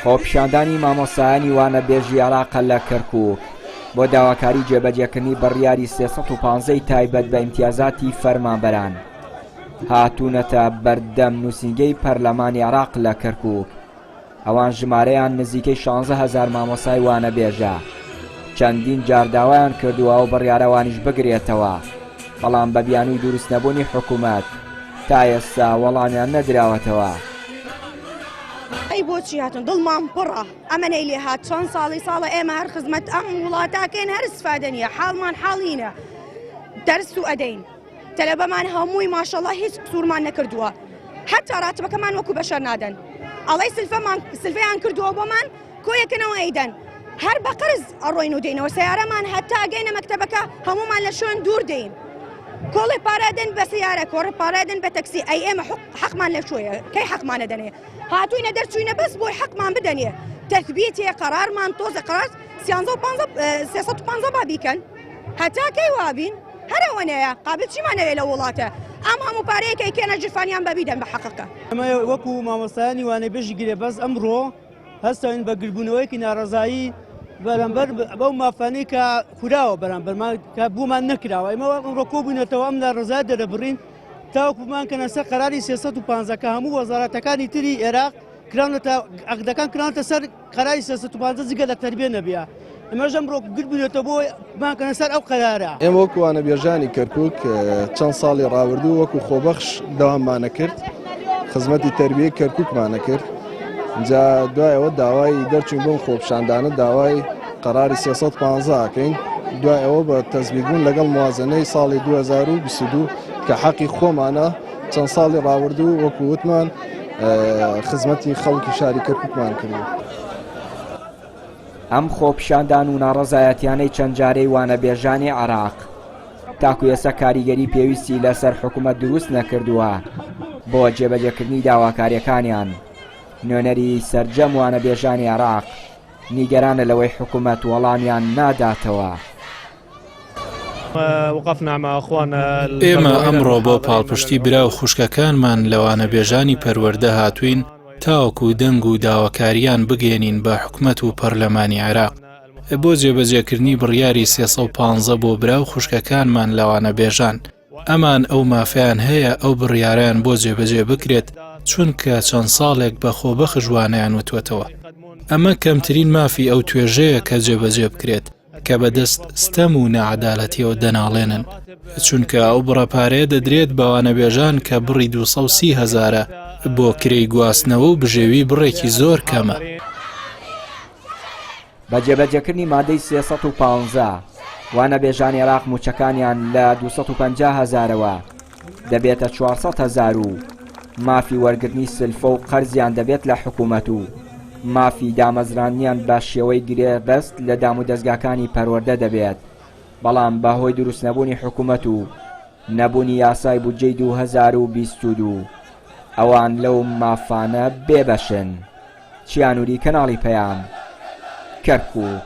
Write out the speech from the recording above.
خۆپیشاندانی مامۆستایانی وانە بێژی عێراق لە کەرکووک بۆ داواکاری جێبەجێکردنی بڕیاری 315 تایبەت بە ئیمتیازاتی فەرمانبەران هاتوونەتە بەردەم نووسینگەی پەرلەمانی عێراق لە کەرکووک. ئەوان ژمارەیان نزیکەی 16,000 مامۆستای وانە بێژە. چەندین جار داوایان کردووە و بڕیارەوانیش بگرێتەوە، بەڵام بە بیانووی دروستنەبوونی حکوومەت تا ئێستا وەڵامیان نەدراوەتەوە. ئەی بۆچی هاتن دڵمان پڕە ئەمە نەی لێ هات چەند ساڵە ئێمە هەر خزمەت ئەم وڵاتاکەین هەر ئیسفادە نیە، حاڵمان حاڵینە، دەرس و ئەدەین، تەلەبەمان هەمووی ماشەڵڵا هیچ قسوورمان نەکردووە، هەتا ڕاتبەکەمان وەکو بەشەر نادەن، ئەڵەی سلفەیان کردووە بۆمان کۆیەکەنەوە ئەیدەن، هەر بە قرز ئەڕۆین و دێنەوە، سیارەمان هەتا ئەگەینە مەکتەبەکە هەموومان لە شوێن دوور دێین، کۆڵی پارادن بە سیارە، کۆڕی پارادن بە تەکسی، ئەی ئێمە حەقمان لە شوێیە، کەی حەقمانە دەنێ هاتووینە دەرچوینە بەس بۆی حەقمان بدەنێ، تەثبیتێ قەرارمان تۆزە قەرار 350 با بیکەن، هەتا کەی وابین هەرەوەنەیە قابل چیمانەوێت لە وڵاتە، ئەم هەموو پارەیەکەی کێنە جرفانیان بەبیدەن بە حەقەکە. ئەمە وەکو مامۆستایانی وانەی بەشی گرێ بەس ئەمڕۆ هەستاین بە گربوونەوەیکی ناڕەزایی بەرامبەر بەو مافانەی کە خوراوە بەرامبەرمان کە بوومان نەکراوە، ئێمە ئەمڕۆ کۆبووینەتەوە ئەم ناڕەزای دەرەبڕین تاوەکومان کەنە سەر قەراری 315 کە هەموو وەزارەتەکانی تری عێراق کراونەتە عەقدەکان کراونەتە سەر قەراری 315 جگە لە تەربیە نەبیە. ئێمەش ئەمڕۆ گربوونەتەوە بۆ ماکەنە سەر ئەو قەرارە. ئێمە وەکو وانەبێژانی کەرکووک چەند ساڵی ڕاوردوو وەکو خۆبەخش داواممانە کرد، خزمەتی تەربیەی کەرکووکمانە کرد، اینجا دوایەوە داوای دەرچوون بۆم خۆپیشاندانە داوای قەراری 315 کەین، دوایەوە بە تەزبیقبوون لەگەڵ موازنەی ساڵی 2022 کە حەقی خۆمانە چەند ساڵی ڕاوردوو وەکو وتمان خزمەتی خەڵکی شاری کەرکووکمان کردو. ئەم خۆپیشاندان و ناڕەزایەتیانەی چەند جارەی وانەبێژانی عێراق تاکو ئێستا کاریگەری پێویستی لەسەر حکوومەت دروست نەکردووە بۆ جێبەجێکردنی داواکاریەکانیان. نوێنەری سەرجەم وانەبێژانی عێراق نیگەرانە لەوەی حکوومەت وەڵامیان ناداتەوە. ئێمە ئەمڕۆ بۆ پاڵپشتی برا و خوشکەکانمان لەوانە بێژانی پەروەردە هاتوین تاوەکو دەنگ و داواکاریان بگەێنین بە حکومەت و پەرلەمانی عێراق بۆ جێبەجێکردنی بڕیاری 315 بۆ برا و خوشکەکانمان لەوانە بێژان. ئەمان ئەو مافیان هەیە ئەو بڕیاریان بۆ جێبەجێ بکرێت چونکە چەند ساڵێک بە خۆبەخش وانەیان وتوێتەوە. ئەمە کەمترین مافی ئەو توێژەیە کە جێبەجێ بکرێت کە بەدەست ستەم و نەعەدالەتیەوە دەناڵێنن، چونکە ئەو بڕەپارەیە دەدرێت بەوانەبێژان کە بڕی 230,000 بۆ کرێی گواستنەوە و بژێوی بڕێکی زۆر کەمە. بە جێبەجێکردنی مادەی 315 وانەبێژانی عێراق موچەکانیان لە 250,000ەوە دەبێتە 400,000 و مافی وەرگرتنی سلفە و قەرزیان دەبێت لە حکوومەت و مافی دامەزرانیان بە شێوەی گرێبەست لە دام و دەستگاکانی پەروەردە دەبێت، بەڵام بەهۆی دروستنەبوونی حکوومەت و نەبوونی یاسای بودجەی 2022 ئەوان لەو مافانە بێبەشن. چیانوری کەناڵی پەیام، کەرکووک.